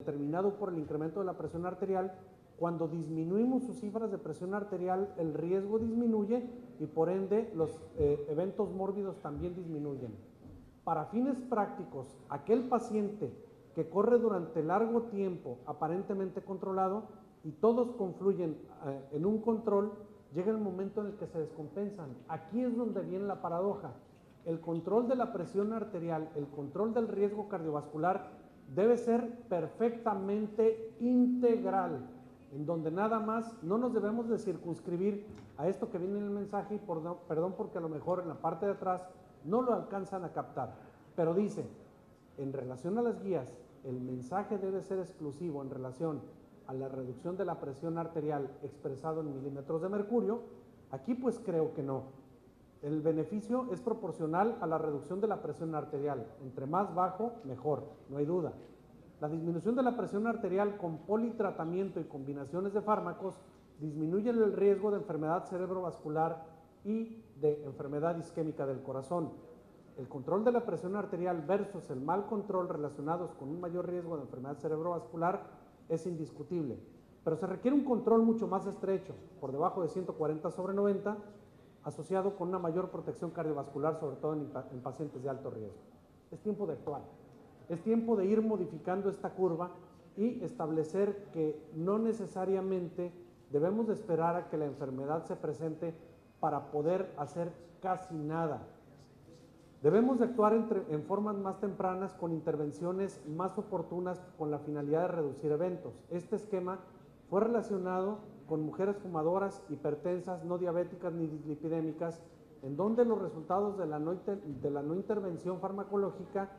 determinado por el incremento de la presión arterial. Cuando disminuimos sus cifras de presión arterial, el riesgo disminuye y por ende los eventos mórbidos también disminuyen. Para fines prácticos, aquel paciente que corre durante largo tiempo aparentemente controlado y todos confluyen en un control, llega el momento en el que se descompensan. Aquí es donde viene la paradoja. El control de la presión arterial, el control del riesgo cardiovascular debe ser perfectamente integral, en donde nada más no nos debemos de circunscribir a esto que viene en el mensaje, y perdón porque a lo mejor en la parte de atrás no lo alcanzan a captar, pero dice, en relación a las guías, el mensaje debe ser exclusivo en relación a la reducción de la presión arterial expresado en milímetros de mercurio. Aquí pues creo que no. El beneficio es proporcional a la reducción de la presión arterial. Entre más bajo, mejor, no hay duda. La disminución de la presión arterial con politratamiento y combinaciones de fármacos disminuyen el riesgo de enfermedad cerebrovascular y de enfermedad isquémica del corazón. El control de la presión arterial versus el mal control relacionados con un mayor riesgo de enfermedad cerebrovascular es indiscutible, pero se requiere un control mucho más estrecho, por debajo de 140/90, asociado con una mayor protección cardiovascular, sobre todo en pacientes de alto riesgo. Es tiempo de actuar, es tiempo de ir modificando esta curva y establecer que no necesariamente debemos de esperar a que la enfermedad se presente para poder hacer casi nada. Debemos de actuar en formas más tempranas con intervenciones más oportunas con la finalidad de reducir eventos. Este esquema fue relacionado con mujeres fumadoras, hipertensas, no diabéticas ni dislipidémicas, en donde los resultados de la no intervención farmacológica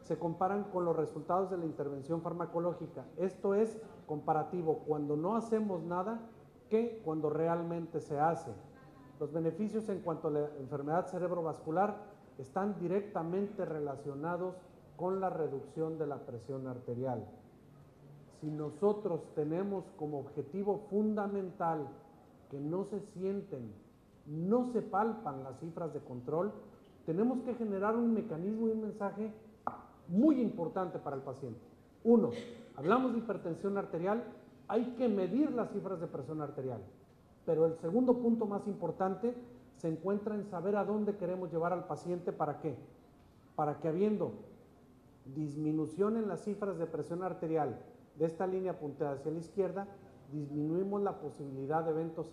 se comparan con los resultados de la intervención farmacológica. Esto es comparativo cuando no hacemos nada que cuando realmente se hace. Los beneficios en cuanto a la enfermedad cerebrovascular están directamente relacionados con la reducción de la presión arterial. Si nosotros tenemos como objetivo fundamental que no se sienten, no se palpan las cifras de control, tenemos que generar un mecanismo y un mensaje muy importante para el paciente. Uno, hablamos de hipertensión arterial, hay que medir las cifras de presión arterial, pero el segundo punto más importante se encuentra en saber a dónde queremos llevar al paciente. ¿Para qué? Para que habiendo disminución en las cifras de presión arterial de esta línea punteada hacia la izquierda, disminuimos la posibilidad de eventos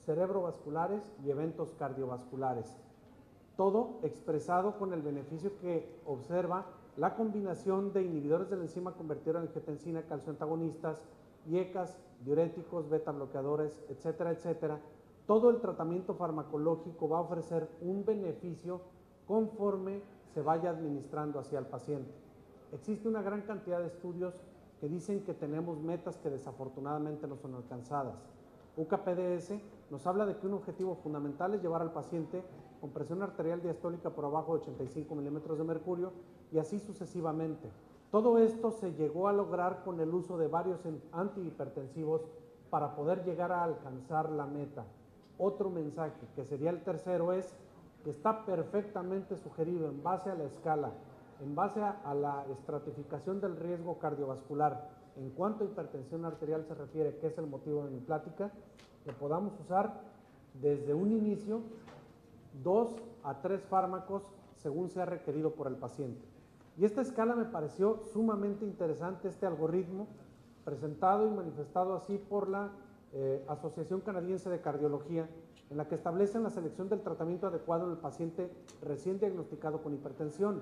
cerebrovasculares y eventos cardiovasculares. Todo expresado con el beneficio que observa la combinación de inhibidores de la enzima convertidora en angiotensina, calcioantagonistas, IECAs, diuréticos, beta bloqueadores, etcétera, etcétera. Todo el tratamiento farmacológico va a ofrecer un beneficio conforme se vaya administrando hacia el paciente. Existe una gran cantidad de estudios que dicen que tenemos metas que desafortunadamente no son alcanzadas. UKPDS nos habla de que un objetivo fundamental es llevar al paciente con presión arterial diastólica por abajo de 85 milímetros de mercurio y así sucesivamente. Todo esto se llegó a lograr con el uso de varios antihipertensivos para poder llegar a alcanzar la meta. Otro mensaje, que sería el tercero, es que está perfectamente sugerido en base a la escala, en base a la estratificación del riesgo cardiovascular, en cuanto a hipertensión arterial se refiere, que es el motivo de mi plática, que podamos usar desde un inicio 2 a 3 fármacos según sea requerido por el paciente. Y esta escala me pareció sumamente interesante, este algoritmo presentado y manifestado así por la Asociación Canadiense de Cardiología, en la que establecen la selección del tratamiento adecuado en el paciente recién diagnosticado con hipertensión,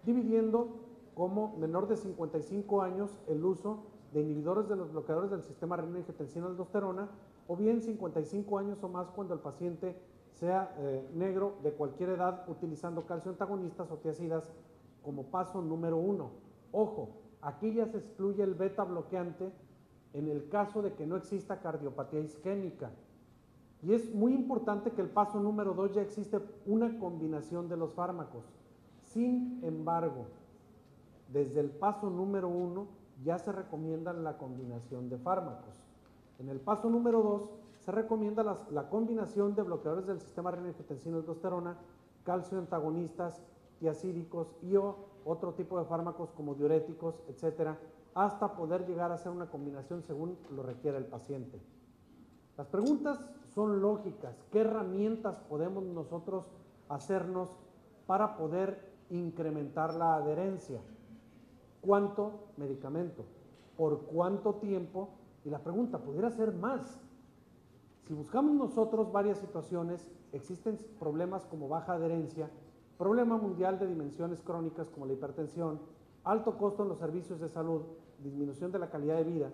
dividiendo como menor de 55 años el uso de inhibidores de los bloqueadores del sistema renina-angiotensina-aldosterona, o bien 55 años o más cuando el paciente sea negro de cualquier edad, utilizando calcioantagonistas o tiazidas como paso número 1. Ojo, aquí ya se excluye el beta bloqueante en el caso de que no exista cardiopatía isquémica. Y es muy importante que el paso número 2 ya existe una combinación de los fármacos. Sin embargo, desde el paso número 1 ya se recomienda la combinación de fármacos. En el paso número 2 se recomienda la combinación de bloqueadores del sistema renina-angiotensina-aldosterona, calcioantagonistas, tiazídicos y o otro tipo de fármacos como diuréticos, etcétera, hasta poder llegar a hacer una combinación según lo requiera el paciente. Las preguntas son lógicas. ¿Qué herramientas podemos nosotros hacernos para poder incrementar la adherencia? ¿Cuánto medicamento? ¿Por cuánto tiempo? Y la pregunta, ¿pudiera ser más? Si buscamos nosotros varias situaciones, existen problemas como baja adherencia, problema mundial de dimensiones crónicas como la hipertensión, alto costo en los servicios de salud, disminución de la calidad de vida,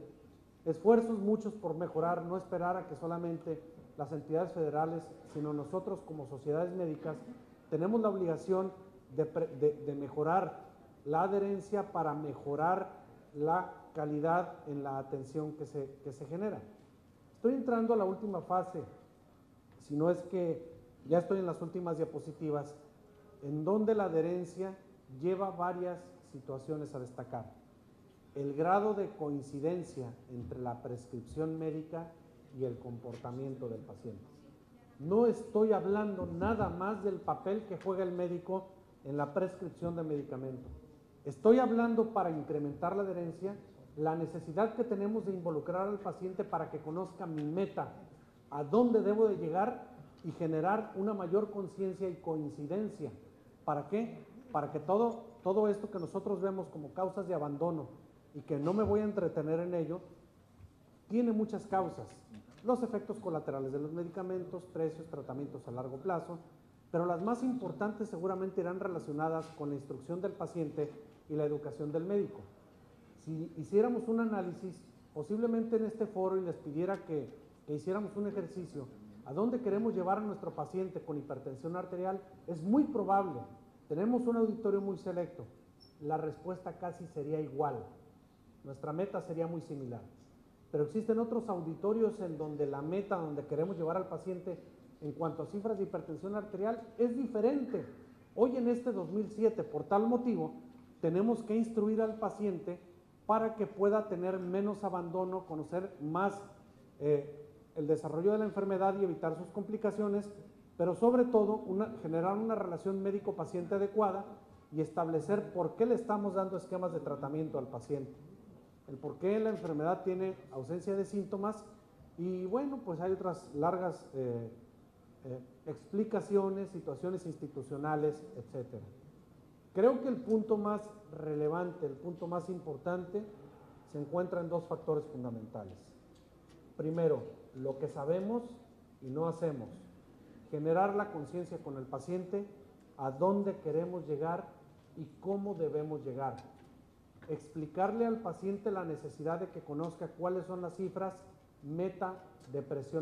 esfuerzos muchos por mejorar, no esperar a que solamente las entidades federales, sino nosotros como sociedades médicas, tenemos la obligación de mejorar la adherencia para mejorar la calidad en la atención que se genera. Estoy entrando a la última fase, si no es que ya estoy en las últimas diapositivas, en donde la adherencia lleva varias situaciones a destacar. El grado de coincidencia entre la prescripción médica y el comportamiento del paciente. No estoy hablando nada más del papel que juega el médico en la prescripción de medicamento. Estoy hablando, para incrementar la adherencia, la necesidad que tenemos de involucrar al paciente para que conozca mi meta, a dónde debo de llegar y generar una mayor conciencia y coincidencia. ¿Para qué? Para que todo esto que nosotros vemos como causas de abandono y que no me voy a entretener en ello, tiene muchas causas. Los efectos colaterales de los medicamentos, precios, tratamientos a largo plazo, pero las más importantes seguramente irán relacionadas con la instrucción del paciente y la educación del médico. Si hiciéramos un análisis, posiblemente en este foro, y les pidiera que hiciéramos un ejercicio, ¿a dónde queremos llevar a nuestro paciente con hipertensión arterial? Es muy probable, tenemos un auditorio muy selecto, la respuesta casi sería igual, nuestra meta sería muy similar. Pero existen otros auditorios en donde la meta, donde queremos llevar al paciente en cuanto a cifras de hipertensión arterial, es diferente. Hoy en este 2007, por tal motivo, tenemos que instruir al paciente para que pueda tener menos abandono, conocer más el desarrollo de la enfermedad y evitar sus complicaciones, pero sobre todo generar una relación médico-paciente adecuada y establecer por qué le estamos dando esquemas de tratamiento al paciente, el por qué la enfermedad tiene ausencia de síntomas y bueno, pues hay otras largas explicaciones, situaciones institucionales, etcétera. Creo que el punto más relevante, el punto más importante, se encuentra en dos factores fundamentales. Primero, lo que sabemos y no hacemos. Generar la conciencia con el paciente, a dónde queremos llegar y cómo debemos llegar. Explicarle al paciente la necesidad de que conozca cuáles son las cifras meta de presión